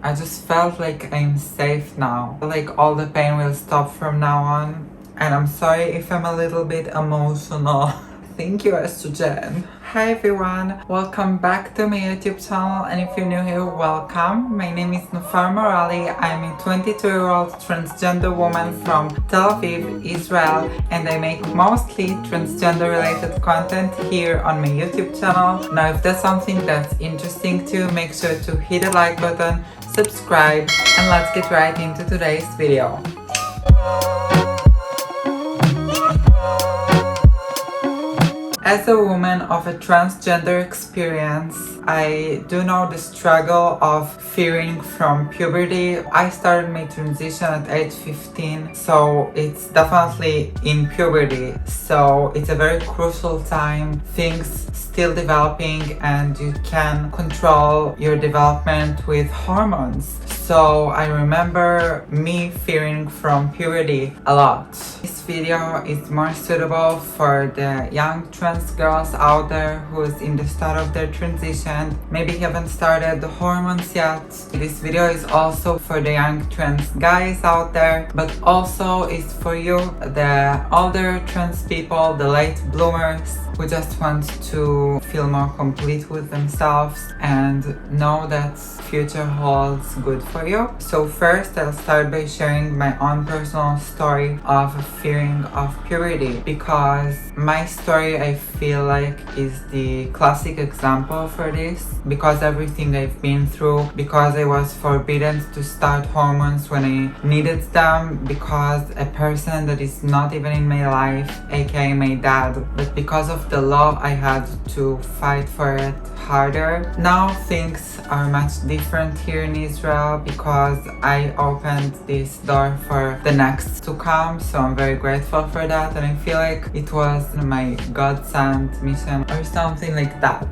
I just felt like I'm safe now. Like all the pain will stop from now on. And I'm sorry if I'm a little bit emotional. Thank you, Estrogen. Hi everyone, welcome back to my YouTube channel, and if you're new here, welcome. My name is Nofar I'm a 22-year-old transgender woman from Tel Aviv, Israel, and I make mostly transgender related content here on my YouTube channel. Now if that's something that's interesting to you, make sure to hit the like button, subscribe, and let's get right into today's video. As a woman of a transgender experience, I do know the struggle of fearing from puberty. I started my transition at age 15, so it's definitely in puberty. So it's a very crucial time, things still developing, and you can control your development with hormones. So I remember me fearing from puberty a lot. This video is more suitable for the young trans girls out there who's in the start of their transition, maybe haven't started the hormones yet. This video is also for the young trans guys out there, but also is for you, the older trans people, the late bloomers who just want to feel more complete with themselves and know that future holds good for you. So first, I'll start by sharing my own personal story of fearing of puberty, because my story, I feel like, is the classic example for this, because everything I've been through, because I was forbidden to start hormones when I needed them, because a person that is not even in my life, aka my dad, but because of the law I had to fight for it harder. Now things are much different here in Israel because I opened this door for the next to come, so I'm very grateful for that, and I feel like it was my God-sent mission or something like that.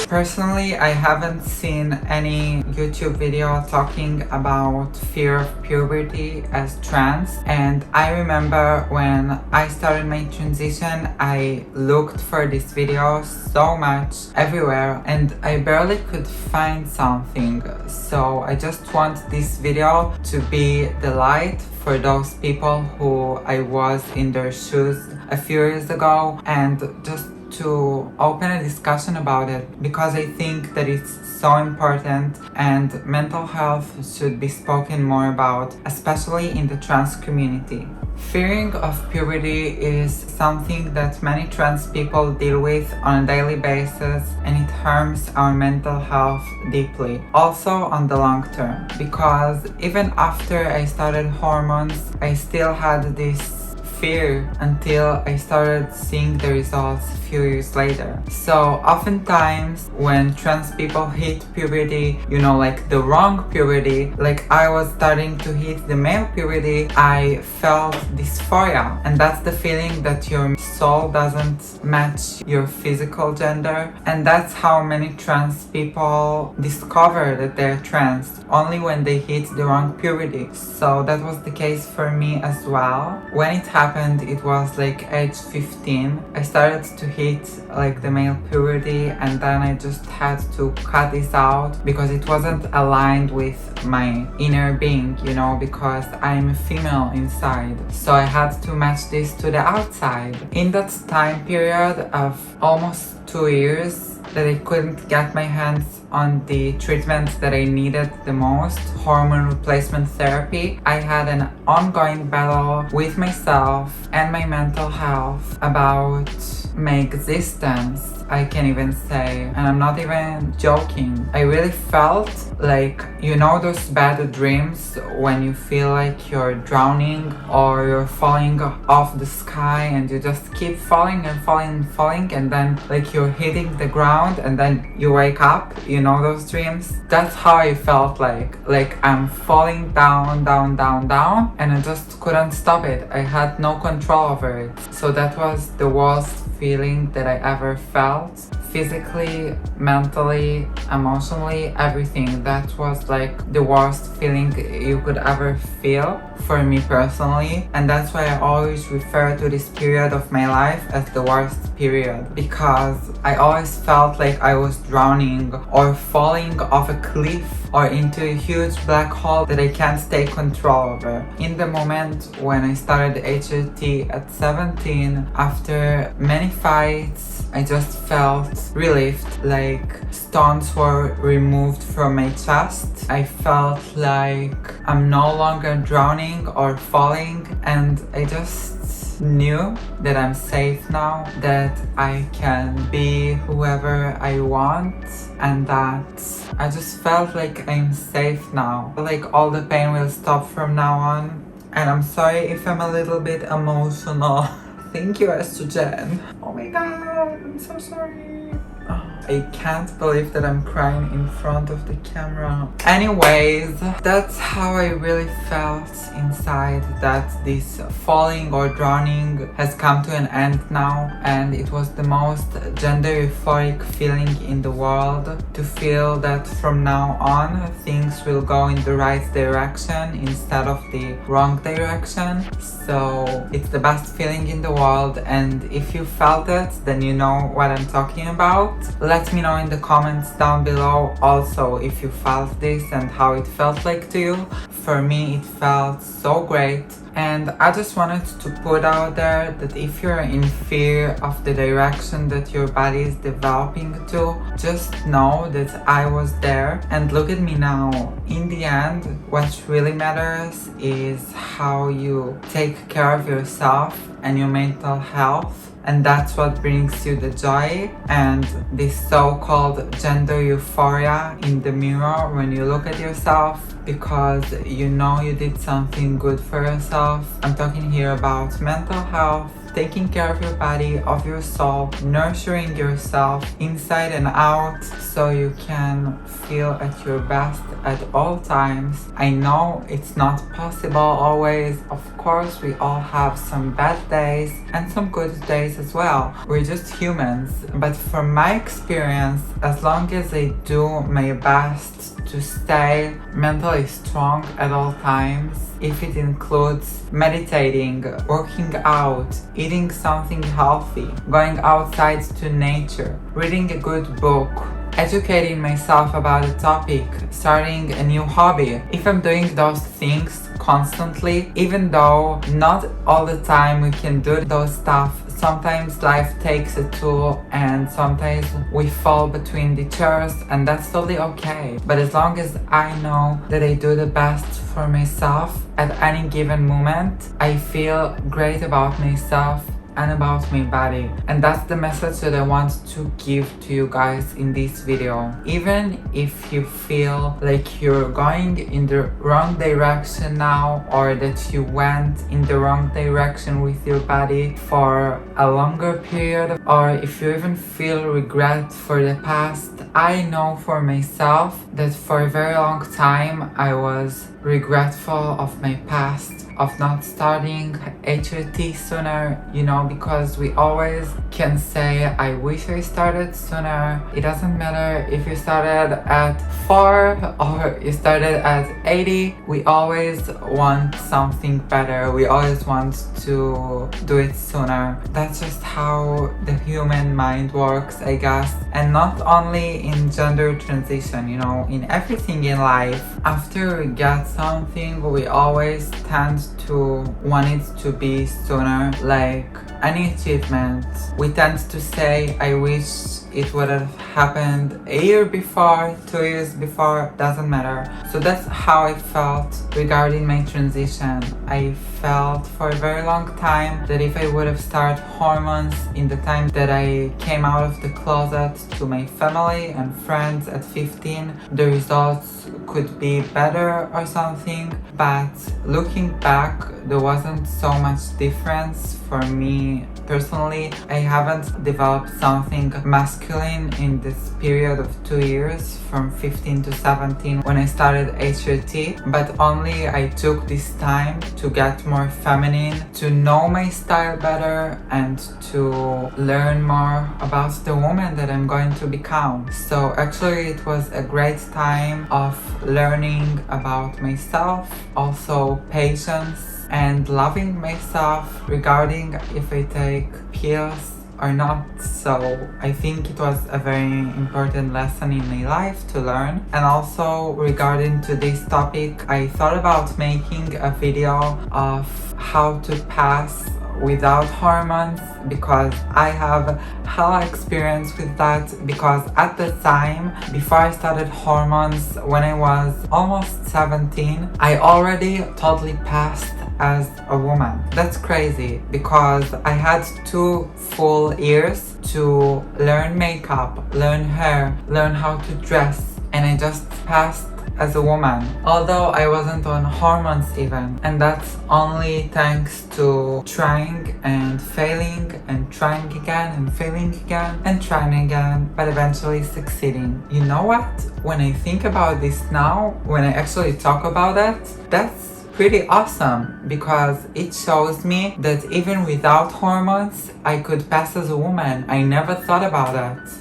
Personally, I haven't seen any YouTube video talking about fear of puberty as trans, and I remember when I started my transition, I looked for this video so much everywhere and I barely could find something. So I just want this video to be the light for those people who I was in their shoes a few years ago, and just to open a discussion about it, because I think that it's so important and mental health should be spoken more about, especially in the trans community. Fearing of puberty is something that many trans people deal with on a daily basis, and it harms our mental health deeply, also on the long term, because even after I started hormones, I still had this fear until I started seeing the results a few years later. So oftentimes when trans people hit puberty, you know, like the wrong puberty, like I was starting to hit the male puberty, I felt dysphoria, and that's the feeling that your soul doesn't match your physical gender, and that's how many trans people discover that they're trans, only when they hit the wrong puberty. So that was the case for me as well. When it happened, it was like age 15. I started to hit like the male puberty, and then I just had to cut this out because it wasn't aligned with my inner being, you know, because I'm a female inside. So I had to match this to the outside. In that time period of almost 2 years that I couldn't get my hands on the treatment that I needed the most, hormone replacement therapy, I had an ongoing battle with myself and my mental health about my existence, I can even say, and I'm not even joking. I really felt like, you know, those bad dreams when you feel like you're drowning or you're falling off the sky and you just keep falling and falling and falling, and then like you're hitting the ground and then you wake up, you know those dreams? That's how I felt like I'm falling down, down, down, down, and I just couldn't stop it. I had no control over it. So that was the worst feeling that I ever felt, physically, mentally, emotionally, everything. That was like the worst feeling you could ever feel for me personally, and that's why I always refer to this period of my life as the worst period, because I always felt like I was drowning or falling off a cliff or into a huge black hole that I can't take control over. In the moment when I started HRT at 17, after many fights, I just felt relieved, like stones were removed from my chest. I felt like I'm no longer drowning or falling, and I just knew that I'm safe now, that I can be whoever I want, and that I just felt like I'm safe now. Like all the pain will stop from now on. And I'm sorry if I'm a little bit emotional. Thank you, Estrogen. Oh my god, I'm so sorry. I can't believe that I'm crying in front of the camera. Anyways, that's how I really felt inside, that this falling or drowning has come to an end now, and it was the most gender euphoric feeling in the world to feel that from now on things will go in the right direction instead of the wrong direction. So it's the best feeling in the world, and if you felt it, then you know what I'm talking about. Let me know in the comments down below also if you felt this and how it felt like to you. For me, it felt so great. And I just wanted to put out there that if you're in fear of the direction that your body is developing to, just know that I was there, and look at me now. In the end, what really matters is how you take care of yourself and your mental health. And that's what brings you the joy and this so-called gender euphoria in the mirror when you look at yourself, because you know you did something good for yourself. I'm talking here about mental health, taking care of your body, of your soul, nurturing yourself inside and out so you can feel at your best at all times. I know it's not possible always. Of course, we all have some bad days and some good days as well. We're just humans. But from my experience, as long as I do my best to stay mentally strong at all times, if it includes meditating, working out, eating something healthy, going outside to nature, reading a good book, educating myself about a topic, starting a new hobby. If I'm doing those things constantly, even though not all the time we can do those stuff, sometimes life takes a toll and sometimes we fall between the chairs, and that's totally okay. But as long as I know that I do the best for myself at any given moment, I feel great about myself and about my body. And that's the message that I want to give to you guys in this video. Even if you feel like you're going in the wrong direction now, or that you went in the wrong direction with your body for a longer period, or if you even feel regret for the past, I know for myself that for a very long time I was regretful of my past, of not starting HRT sooner, you know, because we always can say, I wish I started sooner. It doesn't matter if you started at 4 or you started at 80, we always want something better. We always want to do it sooner. That's just how the human mind works, I guess. And not only in gender transition, you know, in everything in life. After we get something, we always tend to want it to be sooner. Like any achievement, we tend to say, I wish it would have happened a year before, 2 years before, doesn't matter. So that's how I felt regarding my transition. I felt for a very long time that if I would have started hormones in the time that I came out of the closet to my family and friends at 15, the results could be better or something. But looking back, there wasn't so much difference for me me personally, I haven't developed something masculine in this period of 2 years, from 15 to 17 when I started HRT, but only I took this time to get more feminine, to know my style better, and to learn more about the woman that I'm going to become. So actually it was a great time of learning about myself, also patience, and loving myself regarding if I take pills or not. So I think it was a very important lesson in my life to learn. And also regarding to this topic, I thought about making a video of how to pass without hormones, because I have hella experience with that, because at the time before I started hormones, when I was almost 17, I already totally passed as a woman. That's crazy, because I had 2 full years to learn makeup, learn hair, learn how to dress, and I just passed as a woman, although I wasn't on hormones even. And that's only thanks to trying and failing and trying again and failing again and trying again, but eventually succeeding. You know what? When I think about this now, when I actually talk about it, that's pretty awesome, because it shows me that even without hormones, I could pass as a woman. I never thought about it.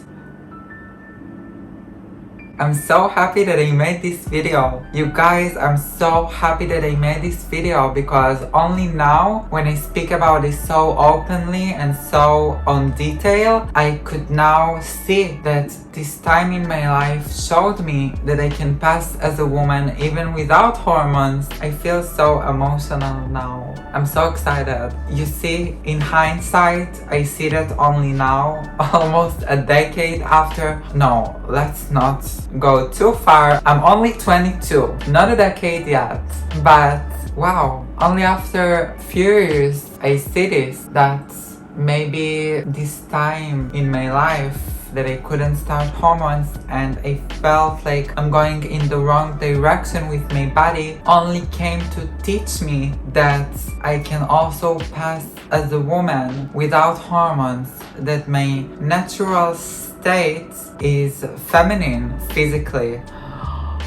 I'm so happy that I made this video. You guys, I'm so happy that I made this video, because only now, when I speak about it so openly and so on detail, I could now see that this time in my life showed me that I can pass as a woman even without hormones. I feel so emotional now. I'm so excited. You see, in hindsight, I see that only now, almost a decade after. No, let's not go too far. I'm only 22, not a decade yet, but wow, only after a few years I see this, that maybe this time in my life that I couldn't start hormones and I felt like I'm going in the wrong direction with my body, only came to teach me that I can also pass as a woman without hormones, that my natural state is feminine physically.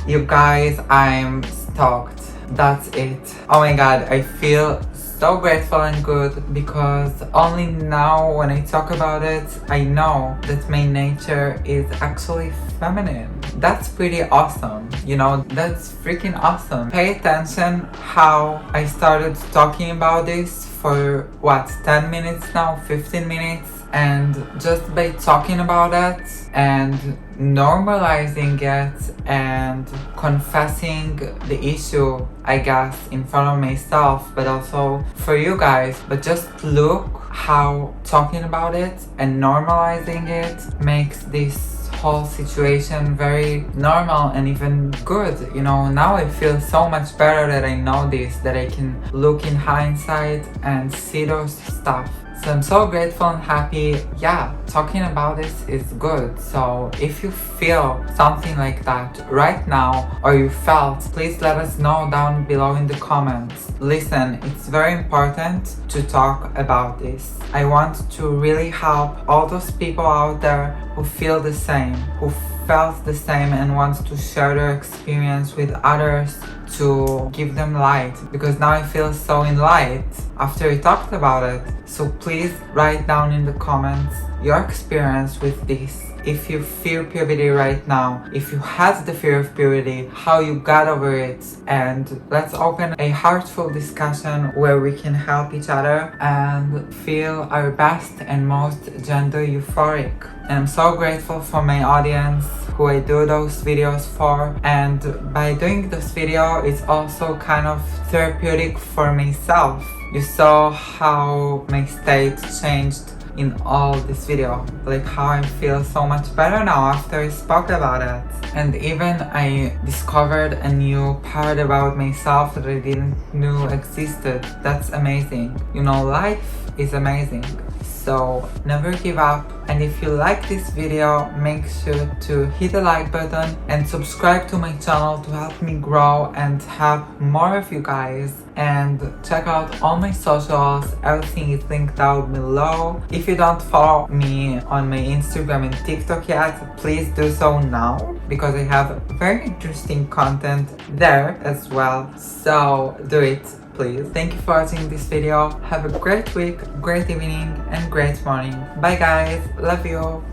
You guys, I'm stoked. That's it. Oh my god, I feel so grateful and good, because only now when I talk about it, I know that my nature is actually feminine. That's pretty awesome. You know, that's freaking awesome. Pay attention how I started talking about this for what, 10 minutes now, 15 minutes? And just by talking about it and normalizing it and confessing the issue, I guess, in front of myself, but also for you guys. But just look how talking about it and normalizing it makes this whole situation very normal and even good. You know, now I feel so much better that I know this, that I can look in hindsight and see those stuff. So I'm so grateful and happy. Yeah, talking about this is good. So if you feel something like that right now, or you felt, please let us know down below in the comments. Listen, it's very important to talk about this. I want to really help all those people out there who feel the same, who felt the same and want to share their experience with others, to give them light, because now I feel so in light after I talked about it. So please write down in the comments your experience with this. If you fear puberty right now, if you had the fear of puberty, how you got over it, and let's open a heartful discussion where we can help each other and feel our best and most gender euphoric. And I'm so grateful for my audience who I do those videos for, and by doing this video it's also kind of therapeutic for myself. You saw how my state changed in all this video, like how I feel so much better now after I spoke about it. And even I discovered a new part about myself that I didn't know existed. That's amazing. You know, life is amazing. So never give up. And if you like this video, make sure to hit the like button and subscribe to my channel to help me grow and help more of you guys. and check out all my socials. Everything is linked down below. If you don't follow me on my Instagram and TikTok yet, please do so now, because I have very interesting content there as well. So do it, please. Thank you for watching this video. Have a great week, great evening, and great morning. Bye guys, love you.